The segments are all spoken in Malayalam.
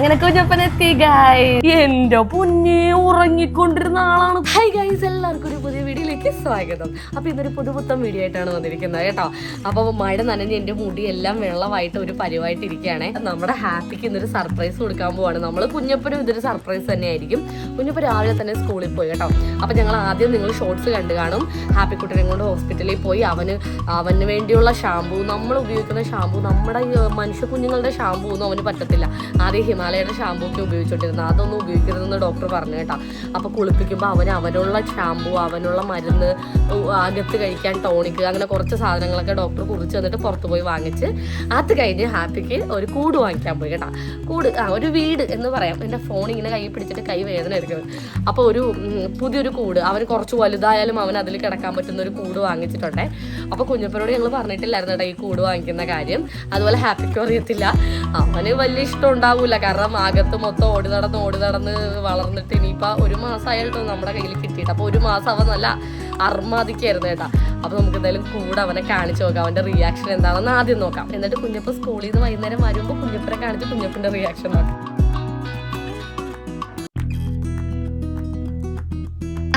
അങ്ങനെ കുഞ്ഞപ്പനെത്തി ഗൈസ്. എന്റെ പൊന്നെ ഉറങ്ങിക്കൊണ്ടിരുന്ന ആളാണ്. ഹൈ ഗൈസ്, എല്ലാവർക്കും ഒരു പുതിയ വീഡിയോയിലേക്ക് സ്വാഗതം. അപ്പൊ ഇതൊരു പുതുപുത്തൻ വീഡിയോ ആയിട്ടാണ് വന്നിരിക്കുന്നത് കേട്ടോ. അപ്പൊ മഴ നനഞ്ഞ് എന്റെ മുടി എല്ലാം വെള്ളമായിട്ട് ഒരു പരിവായിട്ട് ഇരിക്കുകയാണ്. നമ്മുടെ ഹാപ്പിക്ക് ഇന്നൊരു സർപ്രൈസ് കൊടുക്കാൻ പോവാണ് നമ്മൾ. കുഞ്ഞപ്പനും ഇതൊരു സർപ്രൈസ് തന്നെ ആയിരിക്കും. കുഞ്ഞപ്പൻ രാവിലെ തന്നെ സ്കൂളിൽ പോയി കേട്ടോ. അപ്പൊ ഞങ്ങൾ ആദ്യം നിങ്ങൾ ഷോർട്സ് കണ്ടു കാണും. ഹാപ്പി കുട്ടനെ കൊണ്ട് ഹോസ്പിറ്റലിൽ പോയി അവന് വേണ്ടിയുള്ള ഷാമ്പൂ, നമ്മൾ ഉപയോഗിക്കുന്ന ഷാമ്പൂ, നമ്മുടെ മനുഷ്യ കുഞ്ഞുങ്ങളുടെ ഷാമ്പൂ ഒന്നും അവന് പറ്റത്തില്ല. ആദ്യം ഹിമാലയയുടെ ഷാമ്പൂ ഒക്കെ ഉപയോഗിച്ചോണ്ടിരുന്നത്, അതൊന്നും ഉപയോഗിക്കരുതെന്ന് ഡോക്ടർ പറഞ്ഞു കേട്ടോ. അപ്പോൾ കുളിപ്പിക്കുമ്പോൾ അവനുള്ള ഷാമ്പൂ, അവനുള്ള മരുന്ന്, അകത്ത് കഴിക്കാൻ ടോണിക്ക്, അങ്ങനെ കുറച്ച് സാധനങ്ങളൊക്കെ ഡോക്ടർ കുറിച്ച് തന്നിട്ട് പുറത്ത് പോയി വാങ്ങിച്ച് അത് കഴിഞ്ഞ് ഹാപ്പിക്ക് ഒരു കൂട് വാങ്ങിക്കാൻ പോയി കേട്ടോ. ഒരു വീട് എന്ന് പറയാം. എൻ്റെ ഫോൺ ഇങ്ങനെ കൈ പിടിച്ചിട്ട് കൈ വേദന എടുക്കുന്നത്. അപ്പോൾ പുതിയൊരു കൂട്, അവന് കുറച്ച് വലുതായാലും അവൻ അതിൽ കിടക്കാൻ പറ്റുന്ന ഒരു കൂട് വാങ്ങിച്ചിട്ടുണ്ടേ. അപ്പോൾ കുഞ്ഞപ്പനോട് ഞങ്ങൾ പറഞ്ഞിട്ടില്ലായിരുന്നു കേട്ടോ ഈ കൂട് വാങ്ങിക്കുന്ന കാര്യം. അതുപോലെ ഹാപ്പിക്കും അറിയത്തില്ല. അവന് വലിയ ഇഷ്ടം ഉണ്ടാവില്ല, കാരണം അകത്ത് മൊത്തം ഓടി നടന്ന് വളർന്നിട്ട് ഇനിയിപ്പോൾ ഒരു മാസമായിട്ടോ നമ്മുടെ കയ്യിൽ കിട്ടിയിട്ട്. അപ്പോൾ ഒരു മാസം അവൻ നല്ല അർമാദിക്കായിരുന്നു കേട്ടോ. അപ്പോൾ നമുക്ക് എന്തായാലും കൂടെ അവനെ കാണിച്ചു നോക്കാം, അവൻ്റെ റിയാക്ഷൻ എന്താണെന്ന് ആദ്യം നോക്കാം. എന്നിട്ട് കുഞ്ഞപ്പൻ സ്കൂളിൽ നിന്ന് വൈകുന്നേരം വരുമ്പോൾ കുഞ്ഞപ്പനെ കാണിച്ച് കുഞ്ഞപ്പൻ്റെ റിയാക്ഷൻ നോക്കാം.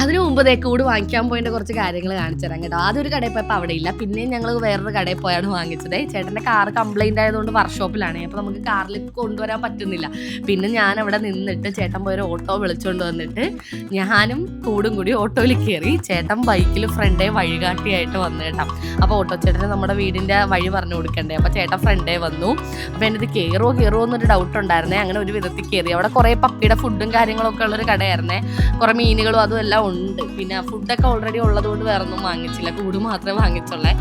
അതിനു മുമ്പ് കൂട് വാങ്ങിക്കാൻ പോയതിൻ്റെ കുറച്ച് കാര്യങ്ങൾ കാണിച്ചു തരാം കേട്ടോ. ആദ്യം ഒരു കടയിൽ പോയപ്പോൾ അവിടെ ഇല്ല, പിന്നെ ഞങ്ങൾ വേറൊരു കടയിൽ പോയാണ് വാങ്ങിച്ചത്. ചേട്ടൻ്റെ കാർ കംപ്ലൈൻ്റ് ആയതുകൊണ്ട് വർക്ക്ഷോപ്പിലാണ്, അപ്പോൾ നമുക്ക് കാറിൽ കൊണ്ടുവരാൻ പറ്റുന്നില്ല. പിന്നെ ഞാൻ അവിടെ നിന്നിട്ട് ചേട്ടൻ പോയൊരു ഓട്ടോ വിളിച്ചുകൊണ്ട് വന്നിട്ട് ഞാനും കൂടും കൂടി ഓട്ടോയിൽ കയറി. ചേട്ടൻ ബൈക്കിൽ ഫ്രണ്ടേ വഴികാട്ടിയായിട്ട് വന്നു കേട്ടോ. അപ്പോൾ ഓട്ടോ ചേട്ടന് നമ്മുടെ വീടിൻ്റെ വഴി പറഞ്ഞു കൊടുക്കണ്ടേ, അപ്പോൾ ചേട്ടൻ ഫ്രണ്ടേ വന്നു. അപ്പോൾ എൻ്റെ ഇത് കയറുമോ എന്നൊരു ഡൗട്ട് ഉണ്ടായിരുന്നേ. അങ്ങനെ ഒരു വിധത്തിൽ കയറി. അവിടെ കുറേ പപ്പിയുടെ ഫുഡും കാര്യങ്ങളൊക്കെ ഉള്ളൊരു കടയായിരുന്നേ. കുറേ മീനുകളും അതും എല്ലാം ഉണ്ട്. പിന്നെ ഫുഡൊക്കെ ഓൾറെഡി ഉള്ളതുകൊണ്ട് വേറെ ഒന്നും വാങ്ങിച്ചില്ല, കൂട് മാത്രമേ വാങ്ങിച്ചുള്ളേ.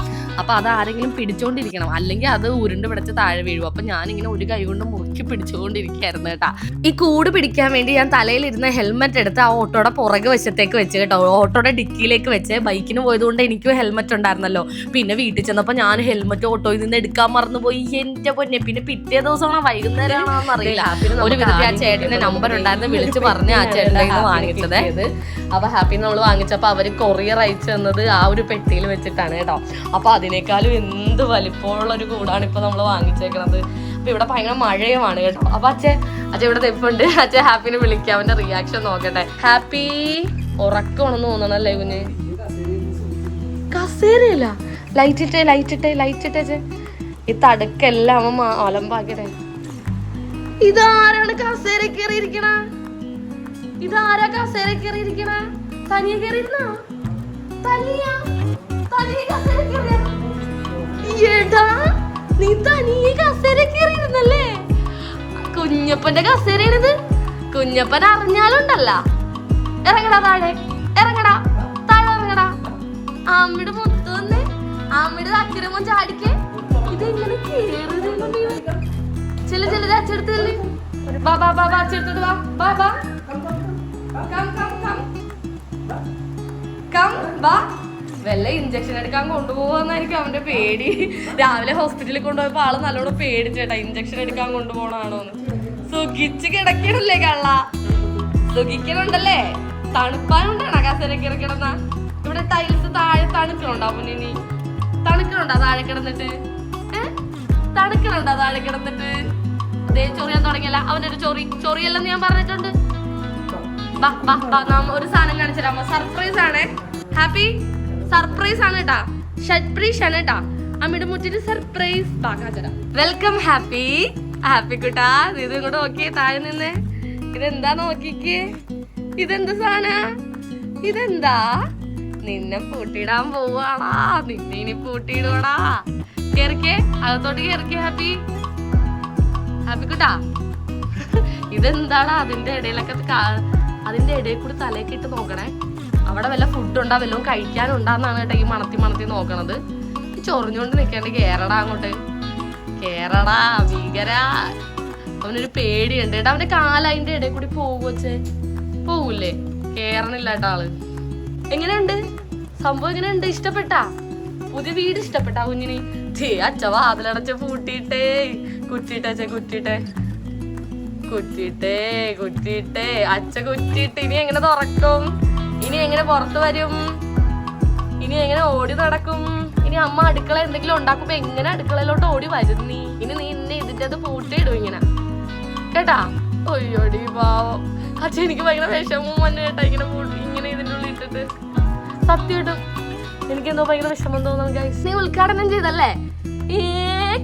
അപ്പോൾ അത് ആരെങ്കിലും പിടിച്ചോണ്ടിരിക്കണം, അല്ലെങ്കിൽ അത് ഉരുണ്ട് പിടിച്ച് താഴെ വീഴും. അപ്പം ഞാനിങ്ങനെ ഒരു കൈ കൊണ്ട് മുറുക്കി പിടിച്ചുകൊണ്ടിരിക്കുകയായിരുന്നു കേട്ടോ. ഈ കൂട് പിടിക്കാൻ വേണ്ടി ഞാൻ തലയിലിരുന്ന ഹെൽമെറ്റ് എടുത്ത് ആ ഓട്ടോയുടെ പുറകെ വശത്തേക്ക് വെച്ച് കേട്ടോ. ഓട്ടോയുടെ ഡിക്കിയിലേക്ക് വെച്ച്. ബൈക്കിന് പോയതുകൊണ്ട് എനിക്കും ഹെൽമെറ്റ് ഉണ്ടായിരുന്നല്ലോ. പിന്നെ വീട്ടിൽ ചെന്നപ്പോൾ ഞാൻ ഹെൽമെറ്റ് ഓട്ടോയിൽ നിന്ന് എടുക്കാൻ മറന്നുപോയി. എൻ്റെ പൊന്നെ. പിന്നെ പിറ്റേ ദിവസമാണ് വൈകുന്നേരമാണെന്ന് അറിയില്ല. ഒരു വിധത്തിൽ ആ ചേട്ടൻ്റെ നമ്പർ ഉണ്ടായിരുന്നു, വിളിച്ച് പറഞ്ഞ് ആ ചേട്ടൻ്റെ വാങ്ങിച്ചത്. അപ്പോൾ ഹാപ്പി നമ്മൾ വാങ്ങിച്ചപ്പോൾ അവർ കൊറിയർ അയച്ചു തന്നത് ആ ഒരു പെട്ടിയിൽ വെച്ചിട്ടാണ് കേട്ടോ. അപ്പോൾ അതിനേക്കാളും എന്ത് വലിപ്പമുള്ളൊരു കൂടാണ് ഇപ്പോൾ നമ്മൾ വാങ്ങിച്ചേക്കണത്. അപ്പോൾ ഇവിടെ ഭയങ്കര മഴയുമാണ് കേട്ടോ. അപ്പോൾ അച്ഛൻ ഇവിടെ തെപ്പുണ്ട്. അച്ഛൻ ഹാപ്പിനെ വിളിക്കാം, അവൻ്റെ റിയാക്ഷൻ നോക്കട്ടെ. ഹാപ്പി ഉറക്കമാണെന്ന് തോന്നണല്ലേ കുഞ്ഞ്? കസേരയില്ല. ലൈറ്റിട്ടേ ഈ തടുക്കെല്ലാം അവൻ ഒലമ്പാക്കട്ടെ. ഇതാരാണ് കസേര കയറിയിരിക്കണ? ഇതാരാ കസേര കയറിയിരിക്കണ? തനിയെ കയറിയിരുന്നോ? നീ തനിയെ കസേര കയറിയിരുന്നല്ലേ? കുഞ്ഞപ്പന്റെ കസേരയാണിത്. കുഞ്ഞപ്പൻ അറിഞ്ഞാലുണ്ടല്ല. ഇറങ്ങടാ താഴെ, ഇറങ്ങടാ. അമ്മയുടെ മൊത്തം വന്ന് അമ്മയുടെ അക്കിരമോ ചാടിക്കേ. ഇതെങ്ങനെ കേറിയത്? ചില അച്ചെടുത്തല്ലേ. അച്ചെടുത്തിട്ട് വാ. വല്ല ഇഞ്ചക്ഷൻ എടുക്കാൻ കൊണ്ടുപോകാന്നായിരിക്കും അവന്റെ പേടി. രാവിലെ ഹോസ്പിറ്റലിൽ കൊണ്ടുപോയപ്പോ ആള് നല്ലോണം പേടിച്ചേട്ടാ, ഇഞ്ചക്ഷൻ എടുക്കാൻ കൊണ്ടുപോകണാണോന്ന്. സുഖിച്ച് കിടക്കണല്ലേ കള്ള, സുഖിക്കണുണ്ടല്ലേ? തണുപ്പാനുണ്ടാണ് കസേര കയറി കിടന്ന. ഇവിടെ ടൈൽസ് താഴെ തണുക്കണുണ്ടോ? മുന്നിനി തണുക്കണുണ്ടോ താഴെ കിടന്നിട്ട്? തണുക്കണുണ്ടോ താഴെ കിടന്നിട്ട്? അതേ ചൊറിയാൻ തുടങ്ങിയല്ല അവനൊരു ചൊറിയല്ലെന്ന് ഞാൻ പറഞ്ഞിട്ടുണ്ട്. ഒരു സാധനം കാണിച്ചു തരാമോ? സർപ്രൈസ് ആണ് ഹാപ്പി, സർപ്രൈസ് ആണ് കേട്ടാ. ഷഡ്പ്രീഷ് ആണ് കേട്ടാ. അമ്മയുടെ മുറ്റിട്ട് സർപ്രൈസ്. Welcome happy. ഹാപ്പി കുട്ടാ, ഇത് ഇങ്ങോട്ട് നോക്കിയേ, താഴെ നിന്ന്. ഇതെന്താ നോക്കിക്കേ? ഇതെന്താ സാധന? ഇതെന്താ? നിന്നെ പൂട്ടിയിടാൻ പോവാടാ. നിന്നെ ഇനി പൂട്ടിയിടുവാടാ. കേറിക്കേ, അകത്തോട്ട് കേറിക്കേ ഹാപ്പി. ഹാപ്പി കുട്ടാ, ഇതെന്താടാ? അതിന്റെ ഇടയിൽ കൂടി തലയൊക്കെ ഇട്ട് നോക്കണേ. അവിടെ വല്ല ഫുഡുണ്ടാ, വല്ലതും കഴിക്കാനുണ്ടാന്നാണ് കേട്ടോ ഈ മണത്തി നോക്കണത്. ചൊറിഞ്ഞോണ്ട് നിൽക്കാണ്ട് കേറടാ അങ്ങോട്ട്. കേറടാ ഭീകര. അവനൊരു പേടിയുണ്ട് കേട്ടോ. അവന്റെ കാല അതിന്റെ ഇടയിൽ കൂടി പോവൂലേ? കേറണില്ല കേട്ടോ ആള്. എങ്ങനെയുണ്ട് സംഭവം? എങ്ങനെയുണ്ട്? ഇഷ്ടപ്പെട്ടാ? പുതിയ വീട് ഇഷ്ടപ്പെട്ടാ കുഞ്ഞിന്? അച്ഛ വാതിലടച്ച് പൂട്ടിയിട്ടേ. കുറ്റിയിട്ടേ അച്ഛ കുറ്റിയിട്ട്. ഇനി എങ്ങനെ തുറക്കും? ഇനി എങ്ങനെ പുറത്ത് വരും? ഇനി എങ്ങനെ ഓടി നടക്കും? ഇനി അമ്മ അടുക്കള എന്തെങ്കിലും ഉണ്ടാക്കുമ്പോ എങ്ങനെ അടുക്കളയിലോട്ട് ഓടി വരും? നീ ഇതിന്റെ അത് പൂട്ടിയിടും ഇങ്ങനെ കേട്ടാ. അയ്യോടി പാവം അച്ഛൻ. എനിക്ക് ഭയങ്കര വിഷമം വന്നു കേട്ടാ ഇങ്ങനെ ഇതിൻ്റെ ഉള്ളിൽ ഇട്ടിട്ട്. സത്യമായിട്ടും എനിക്കെന്തോ ഭയങ്കര വിഷമം തോന്നുന്നു ഗൈസ്. നീ ഉദ്ഘാടനം ചെയ്തല്ലേ?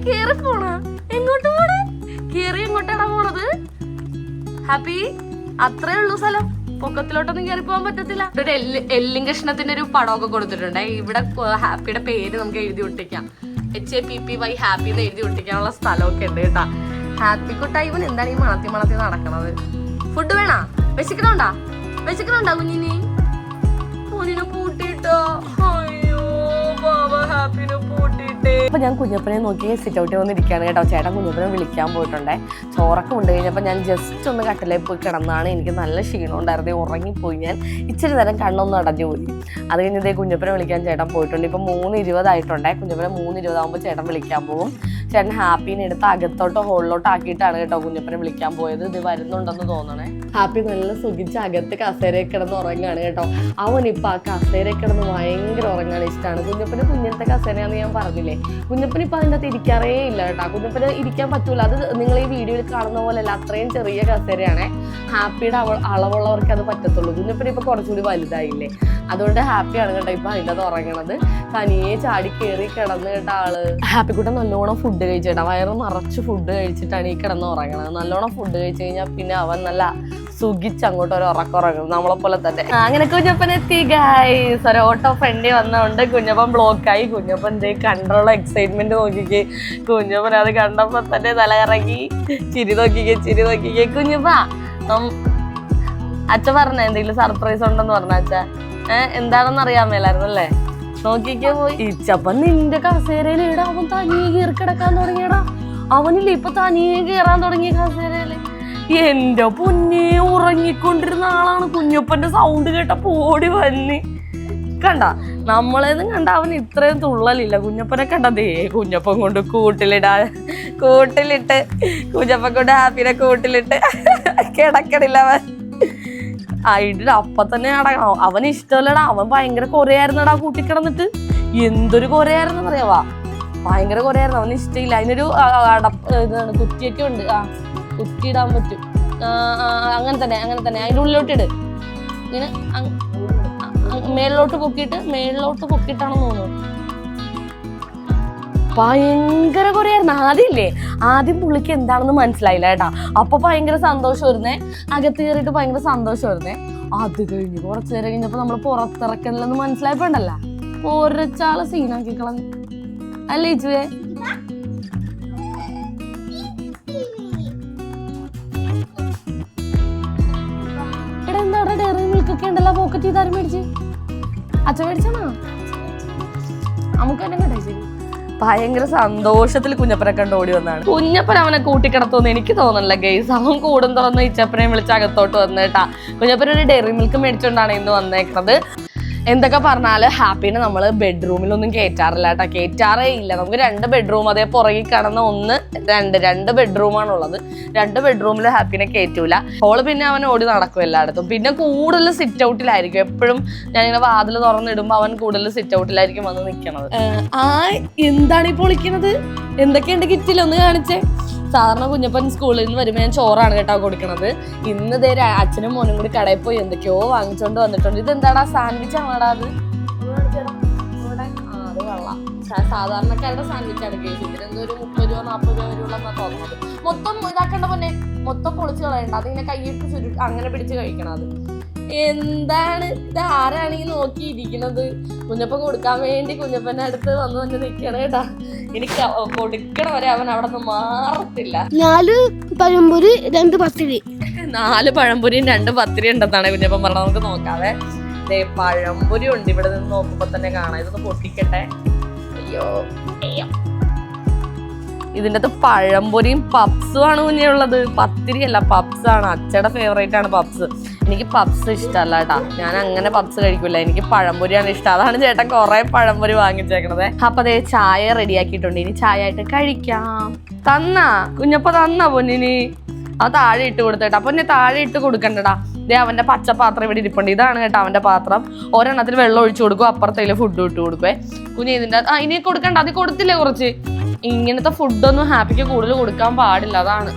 കേറി പോണ എങ്ങോട്ട് പോണേ? കേറി എങ്ങോട്ടാണ് പോണത്? ഹാപ്പി അത്രേ ഉള്ളൂ സ്ഥലം, പൊക്കത്തിലോട്ടൊന്നും കയറി പോകാൻ പറ്റത്തില്ല. ഇവിടെ എല്ലിൻ കഷ്ണത്തിന്റെ ഒരു പടമൊക്കെ കൊടുത്തിട്ടുണ്ട്. ഇവിടെ ഹാപ്പിയുടെ പേര് നമുക്ക് എഴുതി ഒട്ടിക്കാം. HAPPY ഹാപ്പി എന്ന് എഴുതി ഒട്ടിക്കാനുള്ള സ്ഥലമൊക്കെ ഉണ്ട് കേട്ടാ. ഹാപ്പി കുട്ടാ ഇവൻ എന്താണ് ഈ മണത്തി നടക്കണത്? ഫുഡ് വേണാ? വെച്ചിക്കണോണ്ടാ കുഞ്ഞിനെ? കുഞ്ഞിനെ പൂട്ടിട്ടോ? അയ്യോ ബാബാ ഹാപ്പിനെ പൂട്ടിട്ടേ. അപ്പൊ ഞാൻ കുഞ്ഞപ്പനെ നോക്കി സിറ്റ് ഔട്ടിൽ വന്നിരിക്കുകയാണ് കേട്ടോ. ചേട്ടൻ കുഞ്ഞപ്പനെ വിളിക്കാൻ പോയിട്ടുണ്ടേ. ചോറൊക്കെ കൊണ്ട് കഴിഞ്ഞപ്പോൾ ഞാൻ ജസ്റ്റ് ഒന്ന് കട്ടിലേക്ക് പോയി കിടന്നാണ്. എനിക്ക് നല്ല ക്ഷീണം ഉണ്ടായിരുന്നു, ഉറങ്ങിപ്പോയി. ഞാൻ ഇച്ചിരി നേരം കണ്ണൊന്നും അടഞ്ഞു പോയി. അത് കഴിഞ്ഞതേ കുഞ്ഞപ്പനെ വിളിക്കാൻ ചേട്ടൻ പോയിട്ടുണ്ട്. ഇപ്പം 3:20 ആയിട്ടുണ്ടേ. കുഞ്ഞപ്പനെ 3:20 ആകുമ്പോൾ ചേട്ടൻ വിളിക്കാൻ പോകും. ചേട്ടൻ ഹാപ്പിനെ എടുത്ത് അകത്തോട്ടോ ഹോളിലോട്ടോ ആക്കിയിട്ടാണ് കേട്ടോ കുഞ്ഞപ്പനെ വിളിക്കാൻ പോയത്. ഇത് വരുന്നുണ്ടെന്ന് തോന്നണേ. ഹാപ്പി നല്ല സുഖിച്ച് അകത്ത് കസേരയിൽ കിടന്ന് ഉറങ്ങാണ് കേട്ടോ. അവനിപ്പോൾ ആ കസേരയിൽ കിടന്ന് ഭയങ്കര ഉറങ്ങാൻ ഇഷ്ടമാണ്. കുഞ്ഞപ്പന് കുഞ്ഞത്തെ കസേരയാണെന്ന് ഞാൻ പറഞ്ഞില്ലേ. കുഞ്ഞപ്പന് ഇപ്പം അതിൻ്റെ അകത്ത് ഇരിക്കാറേ ഇല്ല കേട്ടോ. കുഞ്ഞപ്പന് ഇരിക്കാൻ പറ്റൂല. അത് നിങ്ങൾ ഈ വീഡിയോയിൽ കാണുന്ന പോലെയല്ല, അത്രയും ചെറിയ കസേരയാണ്. ഹാപ്പിയുടെ അളവുള്ളവർക്ക് അത് പറ്റത്തുള്ളൂ. കുഞ്ഞപ്പന് ഇപ്പം കുറച്ചുകൂടി വലുതായില്ലേ, അതുകൊണ്ട് ഹാപ്പിയാണ് കേട്ടോ ഇപ്പം അതിൻ്റെ അത് ഉറങ്ങണത്. തനിയെ ചാടി കയറി കിടന്ന് കേട്ട ആള്. ഹാപ്പിക്കുട്ടൻ നല്ലോണം ഫുഡ് കഴിച്ചേട്ടാ. വയറ് നിറച്ച് ഫുഡ് കഴിച്ചിട്ടാണ് ഈ കിടന്ന് ഉറങ്ങണത്. നല്ലോണം ഫുഡ് കഴിച്ച് കഴിഞ്ഞാൽ പിന്നെ അവൻ നല്ല സുഖിച്ച് അങ്ങോട്ട് ഒരു ഉറങ്ങും, നമ്മളെ പോലെ തന്നെ. അങ്ങനെ കുഞ്ഞപ്പൻ എത്തി ഗൈസ്. ഒരു ഓട്ടോ ഫ്രണ്ടി വന്നതുകൊണ്ട് കുഞ്ഞപ്പൻ ബ്ലോക്കായി. കുഞ്ഞപ്പൻ എന്തേ കണ്ടുള്ള എക്സൈറ്റ്മെന്റ് നോക്കിക്കേ. കുഞ്ഞപ്പൻ അത് കണ്ടപ്പോ തന്നെ തലകറങ്ങി ചിരി നോക്കിക്കേ. കുഞ്ഞപ്പ അച്ഛൻ പറഞ്ഞ എന്തെങ്കിലും സർപ്രൈസ് ഉണ്ടെന്ന് പറഞ്ഞ അച്ഛ എന്താണെന്ന് അറിയാൻ മേലായിരുന്നു അല്ലേ? നോക്കിക്കേ പോയി. ഇച്ചപ്പൻ നിന്റെ കസേരയിൽ ഇടാ അവൻ തനിയെ കയറി കിടക്കാൻ തുടങ്ങിയടാ. അവനില്ലേ ഇപ്പൊ തനിയെ കയറാൻ തുടങ്ങിയ കസേരയില്. എന്റെ പൊന്നെ, ഉറങ്ങിക്കൊണ്ടിരുന്ന ആളാണ്. കുഞ്ഞപ്പന്റെ സൗണ്ട് കേട്ടപ്പോ ഓടി വന്നി. കണ്ട നമ്മളേന്നും കണ്ട അവൻ ഇത്രയും തുള്ളലില്ല. കുഞ്ഞപ്പനെ കണ്ടതേ കുഞ്ഞപ്പൻ കൊണ്ട് കൂട്ടിലിട്ട് കുഞ്ഞപ്പൻ കൊണ്ട് ഹാപ്പിനെ കൂട്ടിലിട്ട് കിടക്കണില്ല അവൻ. അതിന്റെ അപ്പൊ തന്നെ നടക്കണം. അവന് ഇഷ്ടമല്ലടാ. അവൻ ഭയങ്കര കൊറയായിരുന്നടാ കൂട്ടിക്കിടന്നിട്ട്. എന്തൊരു കൊറയായിരുന്നു അറിയാവാ, ഭയങ്കര കൊറയായിരുന്നു. അവന് ഇഷ്ടമില്ല. അതിനൊരു ഇതാണ് കുറ്റിയൊക്കെ ഉണ്ട്. കുറ്റിയിടാൻ പറ്റും. അങ്ങനെ തന്നെ അതിൻ്റെ ഉള്ളിലോട്ടിട്. ഇങ്ങനെ മേളിലോട്ട് പൊക്കിയിട്ടാണെന്ന് തോന്നുന്നു. ഭയങ്കര കുറയായിരുന്നു. ആദ്യം പുള്ളിക്ക് എന്താണെന്ന് മനസ്സിലായില്ല കേട്ടാ. അപ്പൊ ഭയങ്കര സന്തോഷം വരുന്നേ. അകത്ത് കയറിയിട്ട് ഭയങ്കര സന്തോഷം വരുന്നേ. അത് കഴിഞ്ഞ് കുറച്ചു നേരം കഴിഞ്ഞപ്പോ നമ്മള് പുറത്തിറക്കണില്ലെന്ന് മനസ്സിലായപ്പോണ്ടല്ല ഒരച്ചാള് സീനാക്കി കളഞ്ഞു അല്ലേ ഇച്ചുവേ? എടാ എന്താ ഡയറി മിൽക്കൊക്കെ ഉണ്ടല്ലോ പോക്കറ്റ് ചെയ്താരും മേടിച്ച്. അച്ഛൻ മേടിച്ചാണോ? നമുക്ക് തന്നെ കേട്ടോ. ശരി, ഭയങ്കര സന്തോഷത്തിൽ കുഞ്ഞപ്പനെ കണ്ട് ഓടി വന്നാണ്. കുഞ്ഞപ്പൻ അവനെ കൂട്ടിക്കിടത്തുമെന്ന് എനിക്ക് തോന്നണില്ല ഗൈസ്. അവൻ കൂടും തുറന്ന് ഇച്ചപ്പനെ വിളിച്ച് അകത്തോട്ട് വന്നേട്ടാ. കുഞ്ഞപ്പൻ ഒരു ഡയറി മിൽക്ക് മേടിച്ചോണ്ടാണ് ഇന്ന് വന്നേക്കുന്നത്. എന്തൊക്കെ പറഞ്ഞാല് ഹാപ്പിനെ നമ്മൾ ബെഡ്റൂമിലൊന്നും കയറ്റാറില്ല കേട്ടോ. കയറ്റാറേ ഇല്ല. നമുക്ക് 2 ബെഡ്റൂം, അതേ പുറകിൽ കാണുന്ന 1, 2 ബെഡ്റൂമാണുള്ളത്. 2 ബെഡ്റൂമിൽ ഹാപ്പിനെ കയറ്റൂല. ഹോള് പിന്നെ അവൻ ഓടി നടക്കും എല്ലായിടത്തും. പിന്നെ കൂടുതൽ സിറ്റ് ഔട്ടിലായിരിക്കും എപ്പോഴും. ഞാനിങ്ങനെ വാതിൽ തുറന്നിടുമ്പോൾ അവൻ കൂടുതൽ സിറ്റ് ഔട്ടിലായിരിക്കും വന്ന് നിൽക്കണത്. എന്താണ് ഈ പൊളിക്കണത്? എന്തൊക്കെയുണ്ട് കിറ്റിൽ? ഒന്ന് കാണിച്ചേ. സാധാരണ കുഞ്ഞപ്പൻ സ്കൂളിൽ നിന്ന് വരുമ്പോൾ ഞാൻ ചോറാണ് കേട്ടോ കൊടുക്കണത്. ഇന്ന് ദേ അച്ഛനും മോനും കൂടി കടയിൽ പോയി എന്തൊക്കെയോ വാങ്ങിച്ചോണ്ട് വന്നിട്ടുണ്ട്. ഇതെന്താടാ? സാൻഡ്വിച്ച് ആണോടാ? അത് അത് കൊള്ളാം. സാധാരണക്കാരുടെ സാൻഡ്വിച്ച് ആണ് കേസ്. ഇതിനെന്തോ ഒരു 30 രൂപ 40 രൂപ വരെയുള്ളതെന്നാ തോന്നുന്നത്. മൊത്തം ഇതാക്കണ്ട പൊന്നെ, മൊത്തം പൊളിച്ച് കളയണ്ട. അതിങ്ങനെ കൈയിട്ട് അങ്ങനെ പിടിച്ച് കഴിക്കണം. അത് എന്താണ് ഇത്? ആരാണ് ഈ നോക്കിയിരിക്കുന്നത്? കുഞ്ഞപ്പൻ കൊടുക്കാൻ വേണ്ടി കുഞ്ഞപ്പന്റെ അടുത്ത് വന്ന് നിൽക്കണം കേട്ടാ. എനിക്ക് കൊടുക്കണ വരെ അവൻ അവിടെ നിന്ന് മാറത്തില്ല. 4 പഴംപൊരി 2 പത്തിരി. 4 പഴംപൊരിയും 2 പത്തിരി ഉണ്ടെന്നാണ് കുഞ്ഞപ്പൻ പറഞ്ഞത്. നമുക്ക് നോക്കാവേ. പഴംപൊരി ഉണ്ട് ഇവിടെ നിന്ന് നോക്കുമ്പോ തന്നെ കാണാം. ഇതൊന്ന് പൊട്ടിക്കട്ടെ. അയ്യോ, ഇതിൻ്റെ അകത്ത് പഴംപൊരിയും പപ്സും ആണ് കുഞ്ഞുള്ളത്. പത്തിരി അല്ല, പപ്സ് ആണ്. അച്ഛയുടെ ഫേവറേറ്റ് ആണ് പപ്സ്. എനിക്ക് പപ്സ് ഇഷ്ടമല്ല കേട്ടാ. ഞാൻ അങ്ങനെ പപ്സ് കഴിക്കില്ല. എനിക്ക് പഴംപൊരിയാണ് ഇഷ്ടം. അതാണ് ചേട്ടൻ കുറെ പഴംപൊരി വാങ്ങിച്ചേക്കണത്. അപ്പൊ അതേ ചായ റെഡിയാക്കിയിട്ടുണ്ട്. ഇനി ചായ ആയിട്ട് കഴിക്കാം. കുഞ്ഞപ്പ തന്നാ പൊന്നിനി? അത് താഴെ ഇട്ട് കൊടുത്തേട്ടാ. പൊന്നെ താഴെ ഇട്ട് കൊടുക്കണ്ടടാ. ഇതേ അവന്റെ പച്ച പാത്രം ഇവിടെ ഇരിപ്പുണ്ട്. ഇതാണ് കേട്ടോ അവന്റെ പാത്രം. ഒരെണ്ണത്തിൽ വെള്ളം ഒഴിച്ചു കൊടുക്കും, അപ്പുറത്തേല് ഫുഡ് ഇട്ട് കൊടുക്കുവേ. കുഞ്ഞ് ഇതിന്റെ ഇനി കൊടുക്കണ്ട. അത് കൊടുത്തില്ലേ കുറച്ച്. ഇങ്ങനത്തെ ഫുഡൊന്നും ഹാപ്പിക്ക് കൂടുതൽ കൊടുക്കാൻ പാടില്ല. അതാണ്